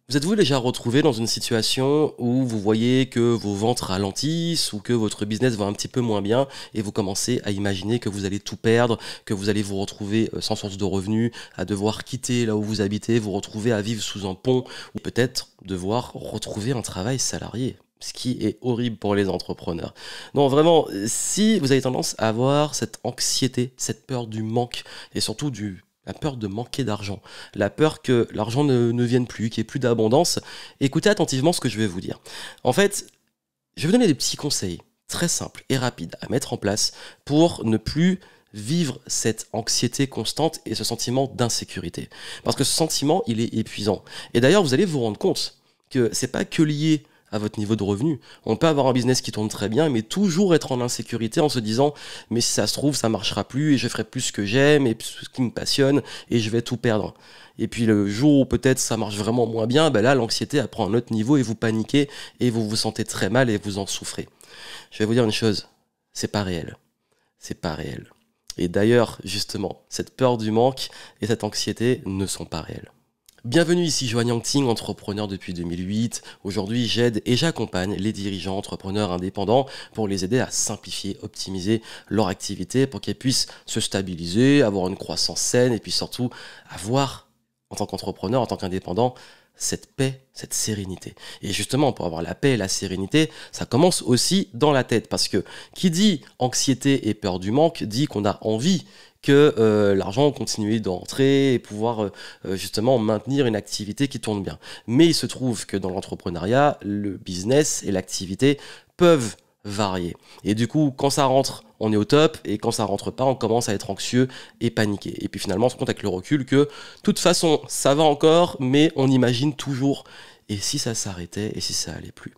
Vous êtes-vous déjà retrouvé dans une situation où vous voyez que vos ventes ralentissent ou que votre business va un petit peu moins bien et vous commencez à imaginer que vous allez tout perdre, que vous allez vous retrouver sans source de revenus, à devoir quitter là où vous habitez, vous retrouver à vivre sous un pont ou peut-être devoir retrouver un travail salarié? Ce qui est horrible pour les entrepreneurs. Non, vraiment, si vous avez tendance à avoir cette anxiété, cette peur du manque et surtout la peur de manquer d'argent, la peur que l'argent ne vienne plus, qu'il n'y ait plus d'abondance, écoutez attentivement ce que je vais vous dire. En fait, je vais vous donner des petits conseils très simples et rapides à mettre en place pour ne plus vivre cette anxiété constante et ce sentiment d'insécurité. Parce que ce sentiment, il est épuisant. Et d'ailleurs, vous allez vous rendre compte que c'est pas que lié à votre niveau de revenu. On peut avoir un business qui tourne très bien, mais toujours être en insécurité en se disant mais si ça se trouve, ça marchera plus et je ferai plus ce que j'aime et ce qui me passionne et je vais tout perdre. Et puis le jour où peut-être ça marche vraiment moins bien, ben là l'anxiété elle prend un autre niveau et vous paniquez et vous vous sentez très mal et vous en souffrez. Je vais vous dire une chose, c'est pas réel. C'est pas réel. Et d'ailleurs, justement, cette peur du manque et cette anxiété ne sont pas réelles. Bienvenue ici Joanne Yangting, entrepreneur depuis 2008. Aujourd'hui, j'aide et j'accompagne les dirigeants entrepreneurs indépendants pour les aider à simplifier, optimiser leur activité pour qu'ils puissent se stabiliser, avoir une croissance saine et puis surtout avoir, en tant qu'entrepreneur, en tant qu'indépendant, cette paix, cette sérénité. Et justement, pour avoir la paix et la sérénité, ça commence aussi dans la tête. Parce que qui dit anxiété et peur du manque, dit qu'on a envie que l'argent continue d'entrer et pouvoir justement maintenir une activité qui tourne bien. Mais il se trouve que dans l'entrepreneuriat, le business et l'activité peuvent varier. Et du coup, quand ça rentre, on est au top, et quand ça rentre pas, on commence à être anxieux et paniqué. Et puis finalement, on se rend compte avec le recul que, de toute façon, ça va encore, mais on imagine toujours, et si ça s'arrêtait, et si ça allait plus?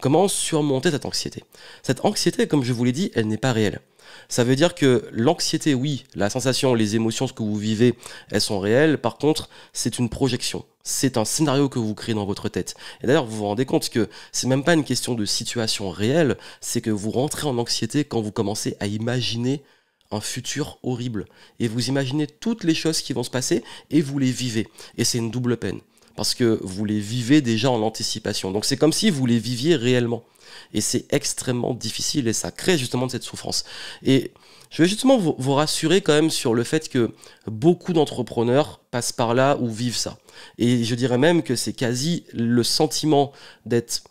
Comment surmonter cette anxiété? Cette anxiété, comme je vous l'ai dit, elle n'est pas réelle. Ça veut dire que l'anxiété, oui, la sensation, les émotions, ce que vous vivez, elles sont réelles. Par contre, c'est une projection. C'est un scénario que vous créez dans votre tête. Et d'ailleurs, vous vous rendez compte que c'est même pas une question de situation réelle, c'est que vous rentrez en anxiété quand vous commencez à imaginer un futur horrible. Et vous imaginez toutes les choses qui vont se passer et vous les vivez. Et c'est une double peine. Parce que vous les vivez déjà en anticipation. Donc c'est comme si vous les viviez réellement. Et c'est extrêmement difficile et ça crée justement de cette souffrance. Et je vais justement vous rassurer quand même sur le fait que beaucoup d'entrepreneurs passent par là ou vivent ça. Et je dirais même que c'est quasi le sentiment d'être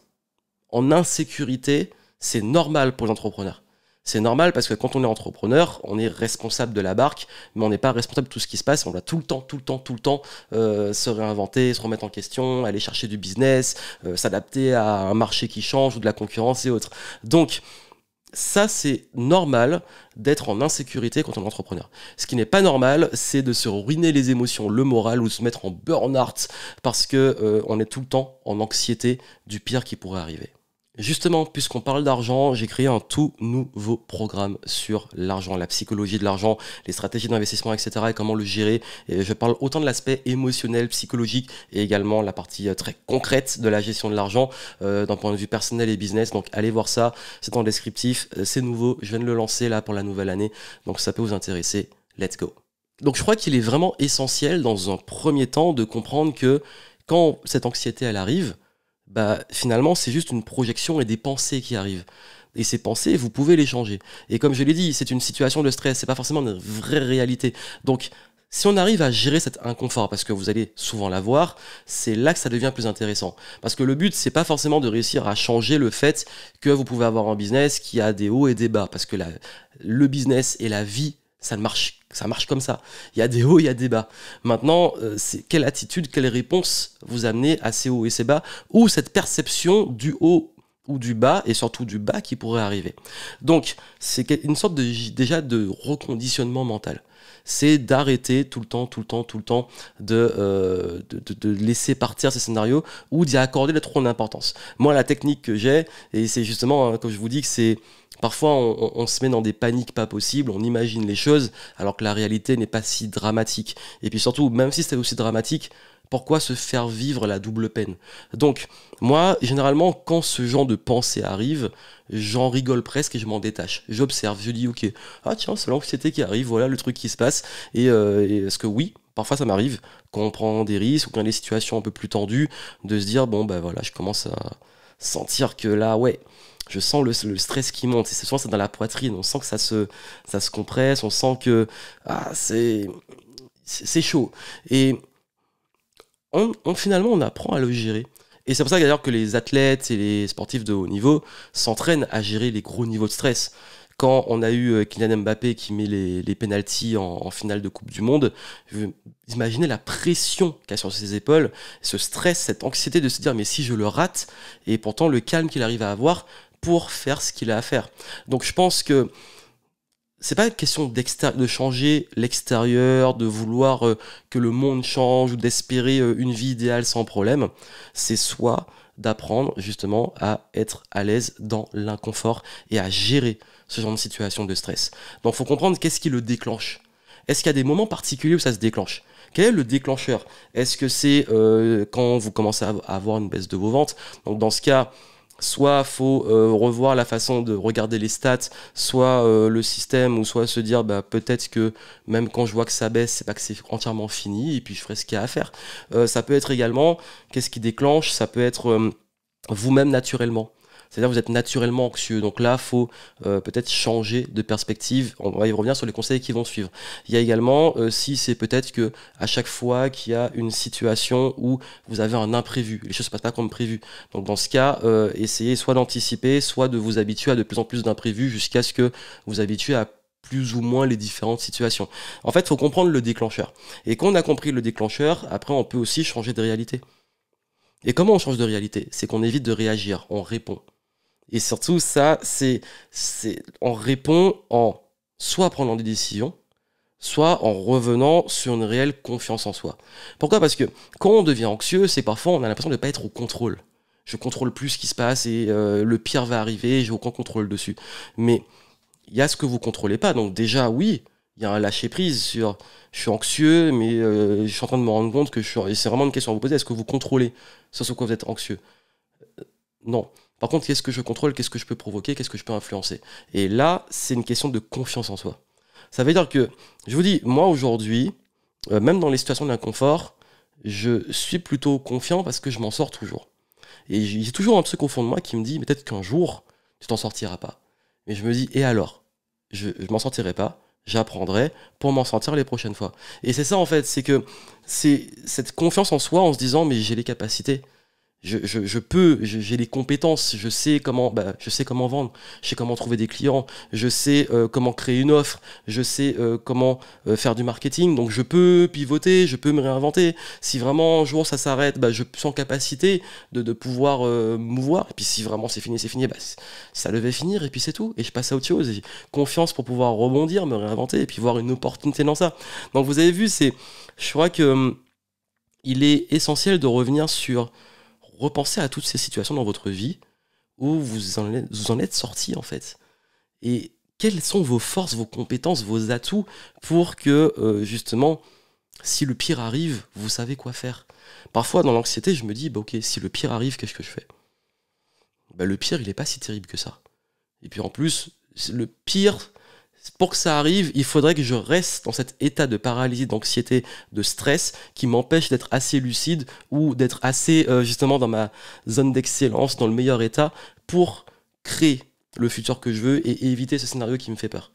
en insécurité, c'est normal pour les entrepreneurs. C'est normal parce que quand on est entrepreneur, on est responsable de la barque, mais on n'est pas responsable de tout ce qui se passe. On doit tout le temps se réinventer, se remettre en question, aller chercher du business, s'adapter à un marché qui change ou de la concurrence et autres. Donc, ça, c'est normal d'être en insécurité quand on est entrepreneur. Ce qui n'est pas normal, c'est de se ruiner les émotions, le moral ou de se mettre en burn-out parce que on est tout le temps en anxiété du pire qui pourrait arriver. Justement, puisqu'on parle d'argent, j'ai créé un tout nouveau programme sur l'argent, la psychologie de l'argent, les stratégies d'investissement, etc. et comment le gérer. Et je parle autant de l'aspect émotionnel, psychologique et également la partie très concrète de la gestion de l'argent d'un point de vue personnel et business. Donc allez voir ça, c'est en descriptif, c'est nouveau, je viens de le lancer là pour la nouvelle année, donc ça peut vous intéresser. Let's go. Donc je crois qu'il est vraiment essentiel dans un premier temps de comprendre que quand cette anxiété elle arrive, bah, finalement, c'est juste une projection et des pensées qui arrivent. Et ces pensées, vous pouvez les changer. Et comme je l'ai dit, c'est une situation de stress, c'est pas forcément une vraie réalité. Donc, si on arrive à gérer cet inconfort, parce que vous allez souvent l'avoir, c'est là que ça devient plus intéressant. Parce que le but, c'est pas forcément de réussir à changer le fait que vous pouvez avoir un business qui a des hauts et des bas. Parce que le business et la vie, ça marche comme ça. Il y a des hauts, il y a des bas. Maintenant, c'est quelle attitude, quelle réponse vous amenez à ces hauts et ces bas, ou cette perception du haut ou du bas, et surtout du bas qui pourrait arriver. Donc, c'est une sorte déjà de reconditionnement mental. C'est d'arrêter tout le temps de laisser partir ces scénarios ou d'y accorder trop d'importance. Moi, la technique que j'ai, et c'est justement, comme je vous dis, que c'est parfois, on se met dans des paniques pas possibles, on imagine les choses, alors que la réalité n'est pas si dramatique. Et puis surtout, même si c'était aussi dramatique, pourquoi se faire vivre la double peine? Donc, moi, généralement, quand ce genre de pensée arrive, j'en rigole presque et je m'en détache. J'observe, je dis, ok, ah tiens, c'est l'anxiété qui arrive, voilà le truc qui se passe. Et est-ce que oui, Parfois, ça m'arrive, quand on prend des risques ou quand il y a des situations un peu plus tendues, de se dire, bon, ben voilà, je commence à sentir que là, ouais, je sens le stress qui monte. Et c'est souvent, c'est dans la poitrine. On sent que ça se compresse, on sent que c'est chaud. Et finalement, on apprend à le gérer. Et c'est pour ça d'ailleurs que les athlètes et les sportifs de haut niveau s'entraînent à gérer les gros niveaux de stress. Quand on a eu Kylian Mbappé qui met les pénaltys en finale de Coupe du Monde, imaginez la pression qu'il y a sur ses épaules, ce stress, cette anxiété de se dire mais si je le rate, et pourtant le calme qu'il arrive à avoir pour faire ce qu'il a à faire. Donc je pense que c'est pas une question de changer l'extérieur, de vouloir que le monde change ou d'espérer une vie idéale sans problème. C'est soit d'apprendre justement à être à l'aise dans l'inconfort et à gérer ce genre de situation de stress. Donc il faut comprendre qu'est-ce qui le déclenche. Est-ce qu'il y a des moments particuliers où ça se déclenche? Quel est le déclencheur? Est-ce que c'est quand vous commencez à avoir une baisse de vos ventes? Donc dans ce cas, soit faut revoir la façon de regarder les stats, soit le système, ou soit se dire bah, peut-être que même quand je vois que ça baisse, c'est pas que c'est entièrement fini, et puis je ferai ce qu'il y a à faire. Ça peut être également, qu'est-ce qui déclenche? Ça peut être vous-même naturellement. C'est-à-dire que vous êtes naturellement anxieux. Donc là, il faut peut-être changer de perspective. On va y revenir sur les conseils qui vont suivre. Il y a également, si c'est peut-être que à chaque fois qu'il y a une situation où vous avez un imprévu, les choses ne se passent pas comme prévu. Donc dans ce cas, essayez soit d'anticiper, soit de vous habituer à de plus en plus d'imprévus jusqu'à ce que vous habituez à plus ou moins les différentes situations. En fait, il faut comprendre le déclencheur. Et quand on a compris le déclencheur, après, on peut aussi changer de réalité. Et comment on change de réalité? C'est qu'on évite de réagir, on répond. Et surtout, ça, on répond en soit prenant des décisions, soit en revenant sur une réelle confiance en soi. Pourquoi? Parce que quand on devient anxieux, c'est parfois on a l'impression de ne pas être au contrôle. Je contrôle plus ce qui se passe et le pire va arriver, j'ai aucun contrôle dessus. Mais il y a ce que vous contrôlez pas. Donc déjà, oui, il y a un lâcher-prise sur je suis anxieux, mais je suis en train de me rendre compte que et c'est vraiment une question à vous poser, est-ce que vous contrôlez sur ce quoi vous êtes anxieux? Non. Par contre, qu'est-ce que je contrôle, qu'est-ce que je peux provoquer, qu'est-ce que je peux influencer? Et là, c'est une question de confiance en soi. Ça veut dire que, je vous dis, moi aujourd'hui, même dans les situations d'inconfort, je suis plutôt confiant parce que je m'en sors toujours. Et j'ai toujours un truc au fond de moi qui me dit, peut-être qu'un jour, tu t'en sortiras pas. Mais je me dis, et alors? Je m'en sortirai pas, j'apprendrai pour m'en sortir les prochaines fois. Et c'est ça en fait, c'est cette confiance en soi en se disant, mais j'ai les capacités. J'ai les compétences, je sais comment vendre, je sais comment trouver des clients, je sais comment créer une offre, je sais comment faire du marketing, donc je peux pivoter, je peux me réinventer. Si vraiment un jour ça s'arrête, bah, je suis en capacité de pouvoir mouvoir, et puis si vraiment c'est fini, bah, ça devait finir, et puis c'est tout, et je passe à autre chose, et j'ai confiance pour pouvoir rebondir, me réinventer, et puis voir une opportunité dans ça. Donc vous avez vu, je crois que il est essentiel de revenir sur repensez à toutes ces situations dans votre vie où vous en êtes sorti en fait. Et quelles sont vos forces, vos compétences, vos atouts pour que justement, si le pire arrive, vous savez quoi faire. Parfois dans l'anxiété, je me dis, bah, ok, si le pire arrive, qu'est-ce que je fais? Bah, le pire, il n'est pas si terrible que ça. Et puis en plus, le pire, pour que ça arrive, il faudrait que je reste dans cet état de paralysie, d'anxiété, de stress qui m'empêche d'être assez lucide ou d'être assez justement dans ma zone d'excellence, dans le meilleur état pour créer le futur que je veux et éviter ce scénario qui me fait peur.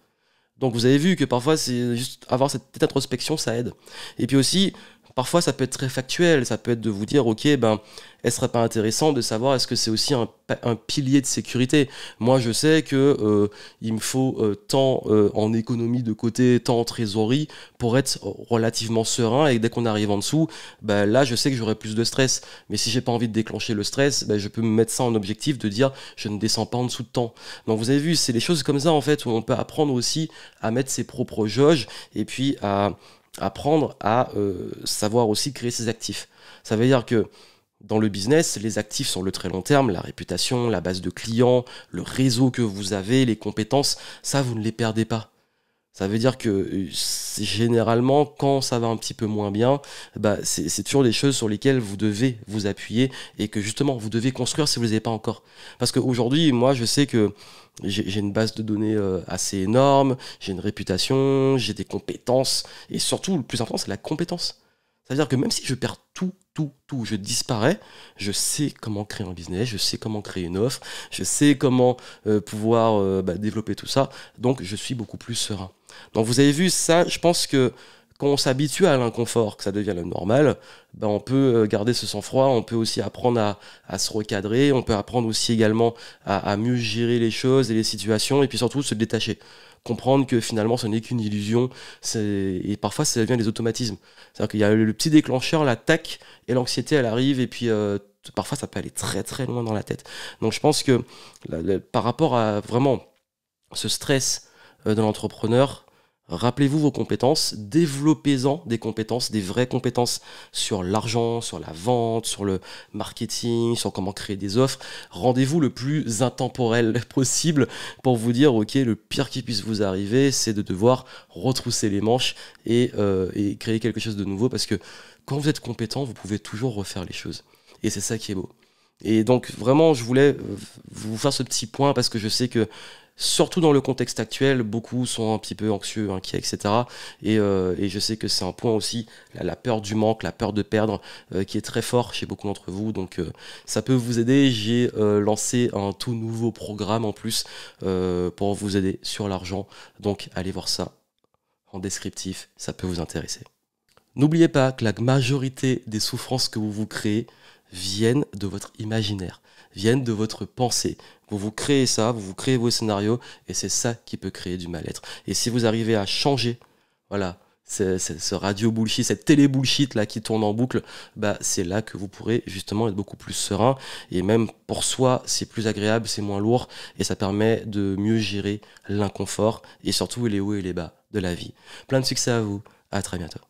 Donc vous avez vu que parfois c'est juste avoir cette introspection, ça aide. Et puis aussi, parfois ça peut être très factuel, ça peut être de vous dire ok, ben est-ce serait pas intéressant de savoir est-ce que c'est aussi un pilier de sécurité. Moi je sais que il me faut tant en économie de côté, tant en trésorerie pour être relativement serein, et dès qu'on arrive en dessous, ben là je sais que j'aurai plus de stress. Mais si j'ai pas envie de déclencher le stress, ben je peux me mettre ça en objectif de dire je ne descends pas en dessous de temps. Donc vous avez vu, c'est des choses comme ça en fait où on peut apprendre aussi à mettre ses propres jauges et puis à apprendre à savoir aussi créer ses actifs. Ça veut dire que dans le business, les actifs sur le très long terme, la réputation, la base de clients, le réseau que vous avez, les compétences, ça vous ne les perdez pas. Ça veut dire que généralement, quand ça va un petit peu moins bien, bah, c'est toujours des choses sur lesquelles vous devez vous appuyer et que justement vous devez construire si vous ne les avez pas encore. Parce qu'aujourd'hui, moi, je sais que j'ai une base de données assez énorme, j'ai une réputation, j'ai des compétences et surtout, le plus important, c'est la compétence. C'est-à-dire que même si je perds tout, je disparais, je sais comment créer un business, je sais comment créer une offre, je sais comment pouvoir développer tout ça, donc je suis beaucoup plus serein. Donc vous avez vu ça, je pense que quand on s'habitue à l'inconfort, que ça devient le normal, ben on peut garder ce sang-froid, on peut aussi apprendre à se recadrer, on peut apprendre aussi également à mieux gérer les choses et les situations, et puis surtout se détacher. Comprendre que finalement ce n'est qu'une illusion, et parfois ça devient des automatismes. C'est-à-dire qu'il y a le petit déclencheur, l'attaque, et l'anxiété elle arrive, et puis parfois ça peut aller très très loin dans la tête. Donc je pense que par rapport à vraiment ce stress de l'entrepreneur, rappelez-vous vos compétences, développez-en des compétences, des vraies compétences sur l'argent, sur la vente, sur le marketing, sur comment créer des offres. Rendez-vous le plus intemporel possible pour vous dire, ok, le pire qui puisse vous arriver, c'est de devoir retrousser les manches et créer quelque chose de nouveau, parce que quand vous êtes compétent, vous pouvez toujours refaire les choses. Et c'est ça qui est beau. Et donc vraiment, je voulais vous faire ce petit point parce que je sais que surtout dans le contexte actuel, beaucoup sont un petit peu anxieux, inquiets, etc. Et je sais que c'est un point aussi, la peur du manque, la peur de perdre, qui est très fort chez beaucoup d'entre vous. Donc ça peut vous aider. J'ai lancé un tout nouveau programme en plus pour vous aider sur l'argent. Donc allez voir ça en descriptif, ça peut vous intéresser. N'oubliez pas que la majorité des souffrances que vous vous créez viennent de votre imaginaire, viennent de votre pensée. Vous vous créez ça, vous vous créez vos scénarios, et c'est ça qui peut créer du mal-être. Et si vous arrivez à changer, voilà, ce radio bullshit, cette télé bullshit là qui tourne en boucle, bah c'est là que vous pourrez justement être beaucoup plus serein, et même pour soi, c'est plus agréable, c'est moins lourd, et ça permet de mieux gérer l'inconfort, et surtout les hauts et les bas de la vie. Plein de succès à vous, à très bientôt.